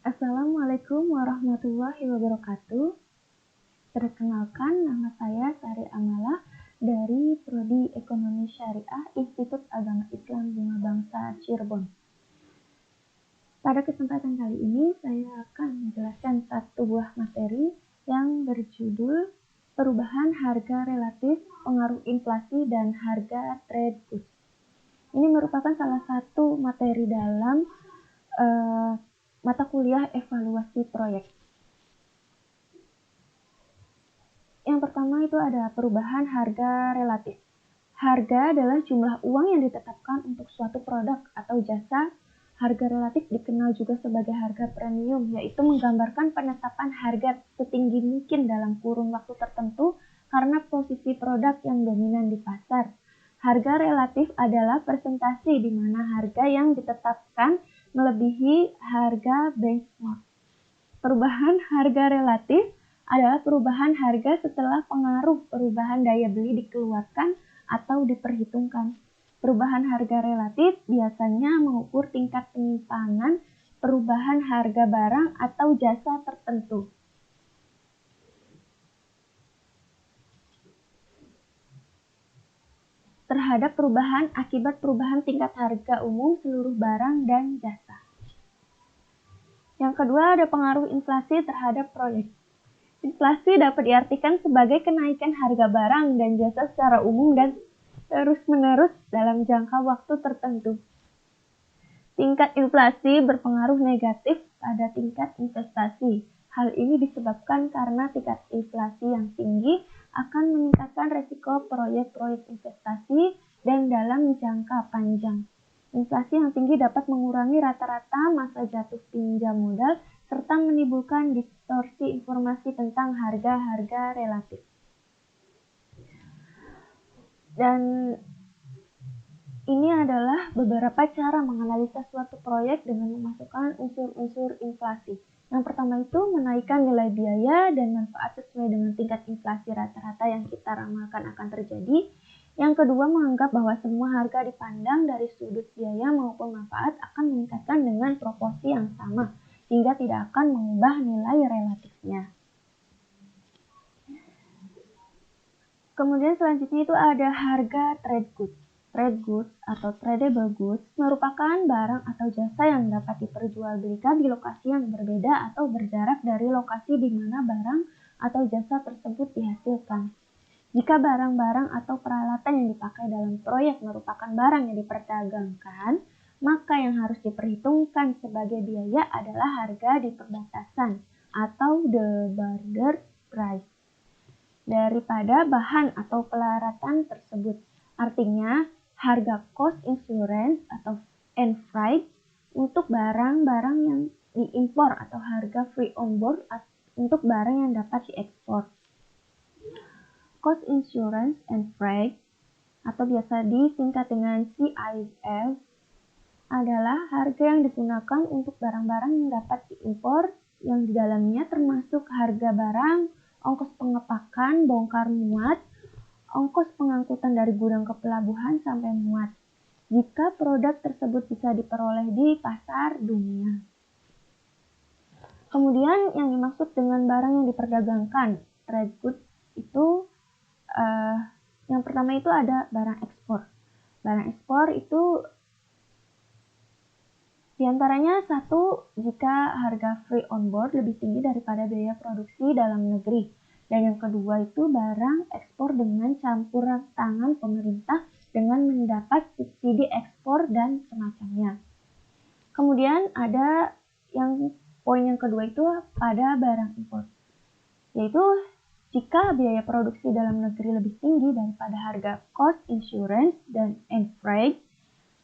Assalamualaikum warahmatullahi wabarakatuh. Perkenalkan, nama saya Sari Amala dari Prodi Ekonomi Syariah Institut Agama Islam Bunga Bangsa Cirebon. Pada kesempatan kali ini saya akan menjelaskan satu buah materi yang berjudul Perubahan Harga Relatif, Pengaruh Inflasi dan Harga Trade Goods. Ini merupakan salah satu materi dalam mata kuliah evaluasi proyek. Yang pertama itu ada perubahan harga relatif. Harga adalah jumlah uang yang ditetapkan untuk suatu produk atau jasa. Harga relatif dikenal juga sebagai harga premium, yaitu menggambarkan penetapan harga setinggi mungkin dalam kurun waktu tertentu karena posisi produk yang dominan di pasar. Harga relatif adalah persentase di mana harga yang ditetapkan melebihi harga benchmark. Perubahan harga relatif adalah perubahan harga setelah pengaruh perubahan daya beli dikeluarkan atau diperhitungkan. Perubahan harga relatif biasanya mengukur tingkat penyimpangan perubahan harga barang atau jasa tertentu. Terhadap perubahan akibat perubahan tingkat harga umum seluruh barang dan jasa. Yang kedua ada pengaruh inflasi terhadap proyek. Inflasi dapat diartikan sebagai kenaikan harga barang dan jasa secara umum dan terus-menerus dalam jangka waktu tertentu. Tingkat inflasi berpengaruh negatif pada tingkat investasi. Hal ini disebabkan karena tingkat inflasi yang tinggi akan meningkatkan resiko proyek-proyek investasi dan dalam jangka panjang. Inflasi yang tinggi dapat mengurangi rata-rata masa jatuh pinjam modal serta menimbulkan distorsi informasi tentang harga-harga relatif. Dan ini adalah beberapa cara menganalisa suatu proyek dengan memasukkan unsur-unsur inflasi. Yang pertama itu menaikkan nilai biaya dan manfaat sesuai dengan tingkat inflasi rata-rata yang kita ramalkan akan terjadi. Yang kedua menganggap bahwa semua harga dipandang dari sudut biaya maupun manfaat akan meningkatkan dengan proporsi yang sama, sehingga tidak akan mengubah nilai relatifnya. Kemudian selanjutnya itu ada harga trade goods. Trade goods atau tradable goods merupakan barang atau jasa yang dapat diperjualbelikan di lokasi yang berbeda atau berjarak dari lokasi di mana barang atau jasa tersebut dihasilkan. Jika barang-barang atau peralatan yang dipakai dalam proyek merupakan barang yang diperdagangkan, maka yang harus diperhitungkan sebagai biaya adalah harga di perbatasan atau the border price daripada bahan atau peralatan tersebut. Artinya, harga cost insurance atau and freight untuk barang-barang yang diimpor atau harga free on board untuk barang yang dapat diekspor. Cost insurance and freight atau biasa disingkat dengan CIF adalah harga yang digunakan untuk barang-barang yang dapat diimpor yang di dalamnya termasuk harga barang, ongkos pengepakan, bongkar muat, ongkos pengangkutan dari gudang ke pelabuhan sampai muat, jika produk tersebut bisa diperoleh di pasar dunia. Kemudian yang dimaksud dengan barang yang diperdagangkan, trade goods itu yang pertama itu ada barang ekspor. Barang ekspor itu diantaranya satu, jika harga free on board lebih tinggi daripada biaya produksi dalam negeri. Dan yang kedua itu barang ekspor dengan campuran tangan pemerintah dengan mendapat subsidi ekspor dan semacamnya. Kemudian ada poin yang kedua itu pada barang impor, yaitu jika biaya produksi dalam negeri lebih tinggi daripada harga cost insurance dan freight,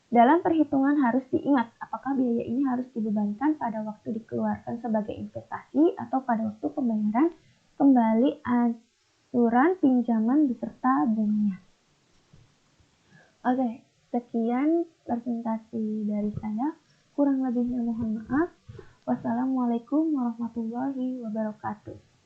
dalam perhitungan harus diingat apakah biaya ini harus dibebankan pada waktu dikeluarkan sebagai investasi atau pada waktu pembayaran kembali angsuran pinjaman beserta bunganya. Oke, sekian presentasi dari saya. Kurang lebihnya mohon maaf. Wassalamualaikum warahmatullahi wabarakatuh.